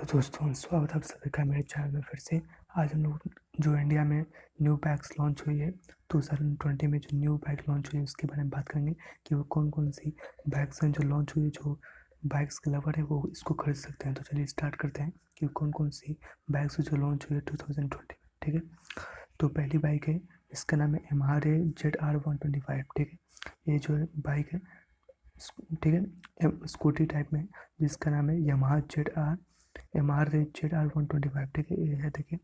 Hello दोस्तों, स्वागत है आप सभी का मेरे चैनल में फिर से। आज हम लोग जो इंडिया में न्यू बाइक्स लॉन्च हुई है 2020 में, जो न्यू बाइक लॉन्च हुई है उसके बारे में बात करेंगे कि वो कौन कौन सी बाइक्स हैं जो लॉन्च हुई है। जो बाइक्स के लवर है वो इसको खरीद सकते हैं। तो चलिए स्टार्ट करते हैं कि कौन कौन सी बाइक्स जो लॉन्च हुई है 2020 में। ठीक है, तो पहली बाइक है, इसका नाम है Yamaha ZR 125। ठीक है, ये जो है बाइक है, ठीक है, स्कूटी टाइप में, जिसका नाम है Yamaha ZR 125। ठीक है, ये है, देखिए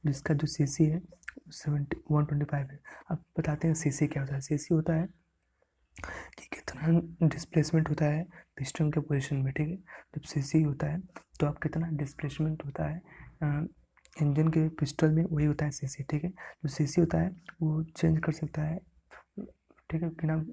जिसका जो सीसी है 125 है। अब बताते हैं सीसी क्या होता है। सीसी होता है कि कितना डिस्प्लेसमेंट होता है पिस्टन के पोजीशन में। ठीक है, जब सीसी होता है तो आप कितना डिस्प्लेसमेंट होता है इंजन के पिस्टन में, वही होता है सीसी। ठीक है, जो सीसी होता है वो चेंज कर सकता है, ठीक है, बिना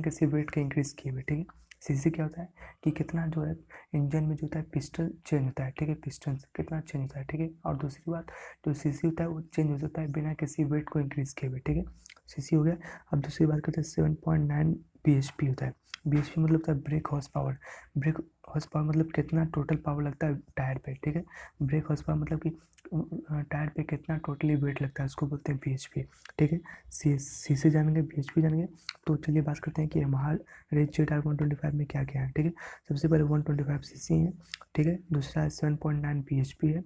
किसी वेट के इंक्रीज किए हुए। ठीक है, सीसी क्या होता है कि कितना जो है इंजन में जो होता है पिस्टन चेंज होता है। ठीक है, पिस्टन से कितना चेंज होता है। ठीक है, और दूसरी बात, जो सीसी होता है वो चेंज हो सकता है बिना किसी वेट को इंक्रीज किए हुए। ठीक है, सीसी हो गया। अब दूसरी बात करते हैं, 7.9 bhp होता है। bhp मतलब होता है break horse power. Break horse power मतलब कितना टोटल पावर लगता है टायर पे। ठीक है, ब्रेक हॉर्स पावर मतलब कि टायर पे कितना टोटली वेट लगता है, उसको बोलते हैं bhp। ठीक है, सी से जानेंगे, bhp जानेंगे। तो चलिए बात करते हैं कि Yamaha ZR 125 में क्या क्या है। ठीक है, सबसे पहले 125 सीसी है। ठीक है, दूसरा है 7.9 bhp है।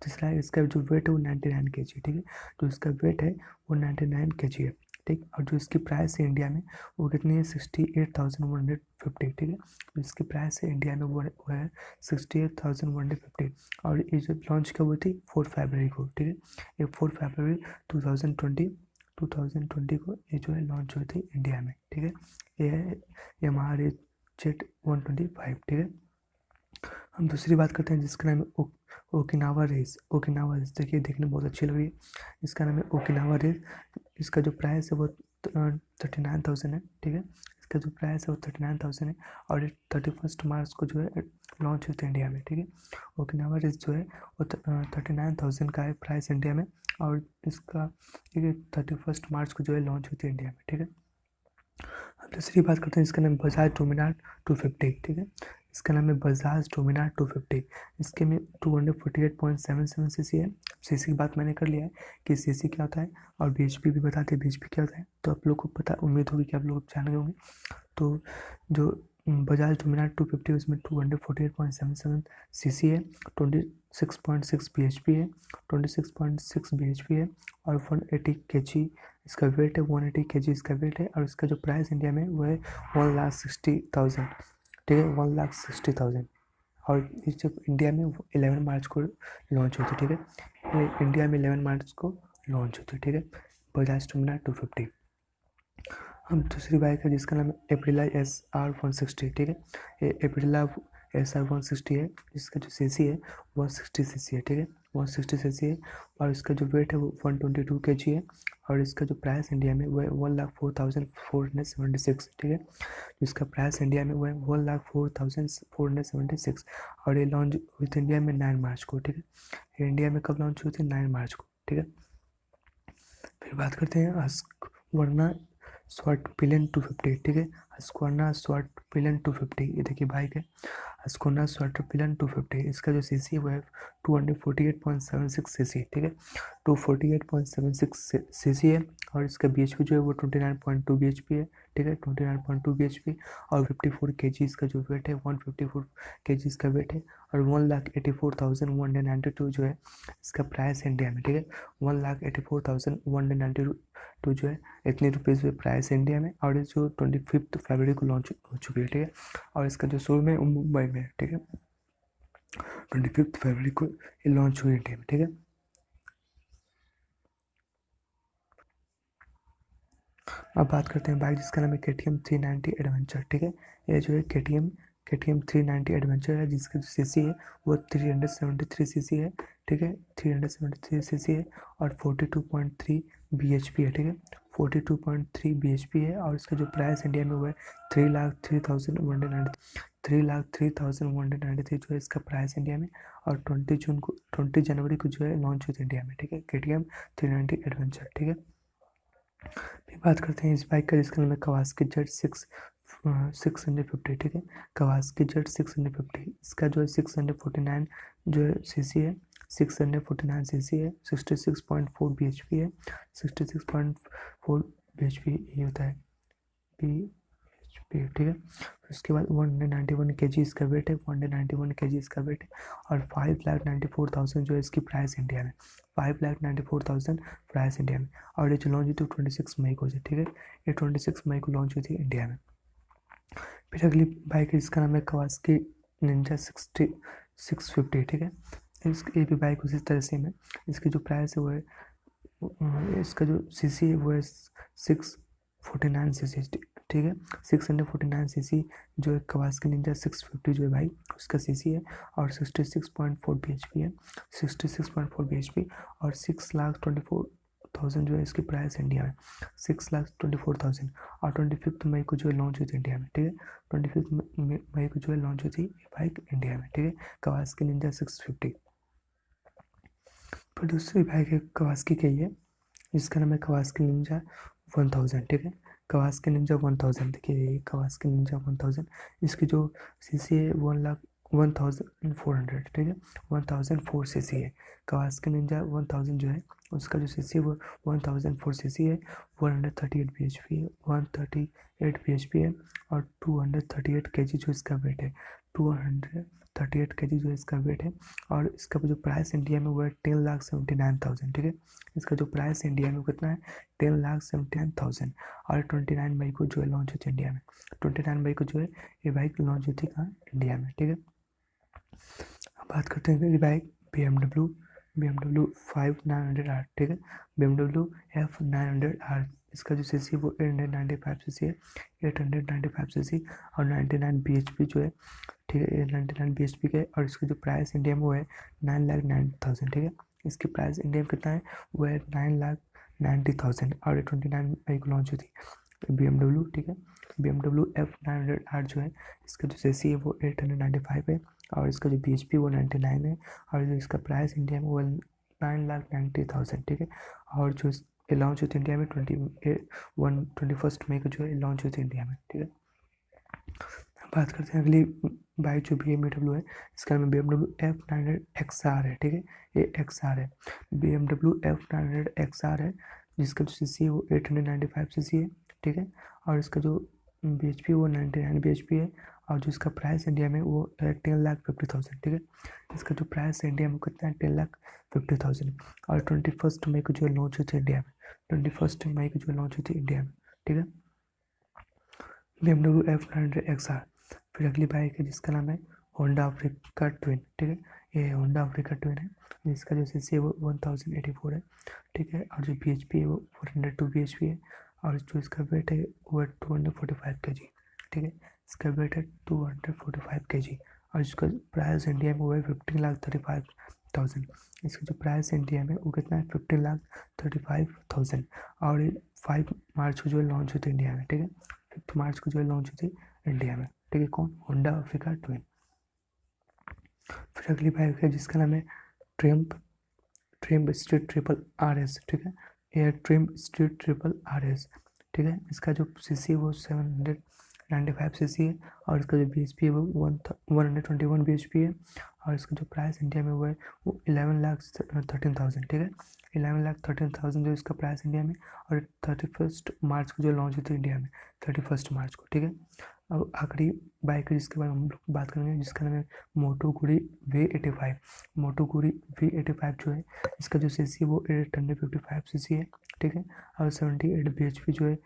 तीसरा है, इसका जो वेट है वो 99 kg। ठीक है, जो इसका वेट है वो 99 kg है। ठीक, और जो इसकी प्राइस है इंडिया में वो कितनी है, 68,150। ठीक है, तो इसकी प्राइस है इंडिया में वो है 68,150। और ये जो लॉन्च कब हुई थी, 4 फरवरी को। ठीक है, ये 4 फरवरी 2020 को ये जो है लॉन्च हुई थी इंडिया में। ठीक है, ये है Yamaha Z125। ठीक है, हम दूसरी बात करते हैं जिसका नाम है ओकिनावा रेस। ओकिनावा रेस देखिए, देखने में बहुत अच्छी लग रही है। इसका नाम है ओकिनावा रेस। इसका जो प्राइस है वो 39,000 है। ठीक है, इसका जो प्राइस है वो 39,000 है। और ये 31 मार्च को जो है लॉन्च हुई थी इंडिया में। ठीक है, ओकिनावा रेस जो है वो 39,000 का है प्राइस इंडिया में। और इसका 31 मार्च को जो है लॉन्च हुई थी इंडिया में। ठीक है, अब दूसरी बात करते हैं, इसका नाम बजाज डोमिनार 250। ठीक है, इसका नाम है बजाज डोमिनार 250। इसके में 248.77 सीसी है। सीसी की बात मैंने कर लिया है कि सीसी क्या होता है, और bhp भी बताते हैं bhp क्या होता है। तो आप लोग को पता, उम्मीद होगी कि आप लोग जान गए होंगे। तो जो बजाज डोमिनार 250 उसमें 248.77 सीसी है, 26.6 bhp है, 26.6 bhp है, और 180 kg इसका वेट है। 180 kg इसका वेट है। और इसका जो प्राइस इंडिया में वो है 1,60,000। ठीक है, 1,60,000। और ये जब इंडिया में 11 मार्च को लॉन्च हुई थी। ठीक है, ये इंडिया में 11 मार्च को लॉन्च हुई थी। ठीक है, बजाज डोमिनार 250। हम दूसरी बाइक है जिसका नाम है एप्रिला SR 160। ठीक है, ये एप्रिला SR 160 है। इसका जो सीसी है 160 सीसी है। ठीक है, 160 सीसी है। और इसका जो वेट है वो 122 kg है। और इसका जो प्राइस इंडिया में वो है 1,04,476। ठीक है, इसका प्राइस इंडिया में वो है 1,04,476। और ये लॉन्च हुई थी इंडिया में 9 मार्च को। ठीक है, ये इंडिया में कब लॉन्च हुई थी, 9 मार्च को। ठीक है, फिर बात करते हैं वर्ना स्वाट पिलन 250। ठीक है, हस्कवाना स्वाट पिलन 250, ये देखिए बाइक है हस्कवाना स्वाट पिलन 250। इसका जो सीसी है वो है 248.76 सीसी। ठीक है, 248.76 सीसी है। और इसका bhp जो है वो 29.2 bhp है। ठीक है, 29.2 bhp। और 54 kg इसका जो वेट है, 154 kg इसका वेट है। और 1,84,192 जो है इसका प्राइस है इंडिया में। ठीक है, 1,84,192 जो है इतनी रुपीज़ में प्राइस है इंडिया में। और ये जो 25 फरवरी को लॉन्च हो चुकी है। ठीक है, और इसका जो शोरूम है वो मुंबई में है। ठीक है, 25 फरवरी को ये लॉन्च हुई इंडिया में। ठीक है, अब बात करते हैं बाइक जिसका नाम है KTM 390 एडवेंचर। ठीक है, ये जो है KTM 390 एडवेंचर है, जिसका जो सीसी है वो 373 सीसी है। ठीक है, 373 सीसी है। और 42.3 bhp है। ठीक है, 42.3 bhp है। और इसका जो प्राइस इंडिया में वो है 3,03,193 जो है इसका प्राइस इंडिया में। और 20 जनवरी को जो है लॉन्च हुई थी इंडिया में। ठीक है, KTM 390 एडवेंचर। ठीक है, फिर बात करते हैं इस बाइक का जिसका नाम है Kawasaki Z6 650, ठीक है। कवासकी जेट 650, इसका जो है 649 जो है सीसी है, 649 सीसी है, 66.4 bhp है, 66.4 bhp ये होता है bhp, ठीक है। उसके बाद 191 kg इसका वेट है, 191 kg इसका वेट है, और 5,94,000 जो है इसकी प्राइस इंडिया में, 5,94,000 प्राइस इंडिया में। और ये जो लॉन्च हुई थी 26 मई को, ठीक है, ये 26 मई को लॉन्च हुई थी इंडिया में। फिर अगली बाइक है जिसका नाम है कवासकी निंजा 650, ठीक है। ये भी बाइक उसी तरह सेम है। इसकी जो प्राइस है वो है, इसका जो सीसी है वो है 649 सीसी, ठीक है। 649 सीसी जो है कवासकी निंजा 650 जो है भाई उसका सीसी है, और 66.4 bhp है, 66.4 bhp, और 6,24,000 जो है इसकी प्राइस इंडिया में, 6,24,000। और 25 मई को जो है लॉन्च हुई थी इंडिया में, ठीक है। 25 मई को जो है लॉन्च हुई थी ये बाइक इंडिया में, ठीक है, कवासकी निंजा 650। फिर दूसरी बाइक है कवासकी की है, इसका नाम है कवासकी निंजा 1000, ठीक है। कवासकी निंजा 1000, देखिए ये कवासकी निंजा 1000, इसकी जो सीसी है 1,400, ठीक है, 1,004 सीसी है। कवासकी निंजा 1000 जो है उसका जो सीसी है वो 1,004 सीसी है, 138 bhp है, 138 bhp है, और 238 kg जो इसका वेट है, 238 kg जो इसका वेट है। और इसका जो प्राइस इंडिया में वो है 10,79,000, ठीक है। इसका जो प्राइस इंडिया में कितना है 10,79,000। और 29 मई को जो है लॉन्च हुई थी इंडिया में, 29 मई को जो है ये बाइक लॉन्च हुई थी कहाँ, इंडिया में, ठीक है। अब बात करते हैं ये बाइक BMW 5900R, ठीक है, BMW F900R। इसका जो सीसी है वो 895 सीसी है, 895 सीसी, और 99 bhp जो है, ठीक है, 99 bhp का है। और इसका जो प्राइस इंडिया में वो है 9,90,000, ठीक है। इसकी प्राइस इंडिया में कितना है वो है 9,90,000। और 29 मई को लॉन्च हुई थी BMW, ठीक है, BMW F900R जो है इसका जो सीसी है वो 895 है, और इसका जो bhp वो 99 है, और जो इसका प्राइस इंडिया में वो 9,90,000, ठीक है। और जो ये लॉन्च हुई थी इंडिया में 21 मई को जो है लॉन्च हुई थी इंडिया में, ठीक है। बात करते हैं अगली बाइक जो BMW है, इसका नाम BMW F900XR है, ठीक है, ये XR है, BMW F900XR है, जिसका जो सीसी है वो 895 सीसी है, ठीक है। और इसका जो bhp वो 99 bhp है, और जो इसका प्राइस इंडिया में वो है 10,50,000, ठीक है। इसका जो प्राइस है इंडिया में कितना है 10,50,000। और 21 मई को जो लॉन्च हुई थी इंडिया में, 21 मई को जो लॉन्च हुई थी इंडिया में, ठीक है, BMW F900XR। फिर अगली बाइक है जिसका नाम है होंडा अफ्रीका ट्विन, ठीक है, ये होंडा अफ्रीका ट्विन है, जिसका जो सीसी है वो 1084 है, ठीक है। और जो bhp है वो 402 bhp है, और जो इसका वेट है वो है 245 kg, ठीक है, इसका वेट है 245 kg। और इसका प्राइस इंडिया में वो है 15,35,000। इसका जो प्राइस इंडिया में वो कितना है 15,35,000। और 5 मार्च को जो है लॉन्च हुई थी इंडिया में, ठीक है, 5 मार्च को जो है लॉन्च हुई थी इंडिया में, ठीक है, कौन, होंडा अफ्रीका ट्विन। फिर अगली बाइक है जिसका नाम है ट्रिम्प स्ट्रीट ट्रिपल RS, ठीक है, ये ट्रिम्प स्ट्रीट ट्रिपल RS, ठीक है। इसका जो सीसी है वो 795 सीसी है, और इसका जो bhp है वो 121 bhp है। और इसका जो प्राइस इंडिया में वो है वो 11,13,000, ठीक है, 11,13,000 जो इसका प्राइस इंडिया में। और 31 मार्च को जो लॉन्च हुई थी इंडिया में, 31 मार्च को, ठीक है। अब आखिरी बाइक है जिसके बारे में हम लोग बात करेंगे, जिसका नाम है मोटो गुरी V85। मोटो गुरी V85 जो है इसका जो सीसी है वो 855 सीसी है, ठीक है। और 78 bhp जो है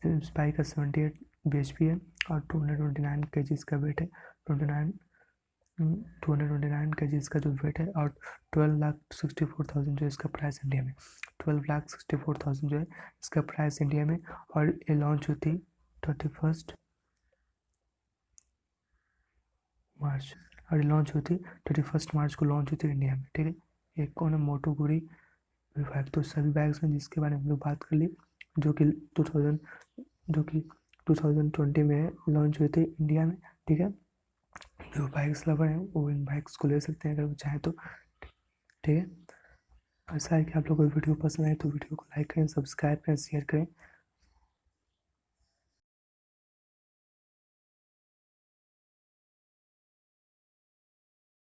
इस बाइक का 78 bhp है, और 229 kg इसका वेट है, 229 kg इसका जो वेट है। और 12,64,000 जो इसका प्राइस इंडिया में, 12,64,000 जो है इसका प्राइस इंडिया में। और ये लॉन्च हुई थी 31 मार्च, और लॉन्च हुई थी 31 मार्च को लॉन्च हुई थी इंडिया में, ठीक है। एक कौन है मोटो गुरी V5। तो सभी बाइक्स हैं जिसके बारे में हम लोग बात कर ली, जो कि 2020 में लॉन्च हुई थी इंडिया में, ठीक है। जो बाइक्स लवर हैं वो इन बाइक्स को ले सकते हैं अगर वो चाहें तो, ठीक है। ऐसा है कि आप लोगों को वीडियो पसंद आए तो वीडियो को लाइक करें, सब्सक्राइब करें, शेयर करें।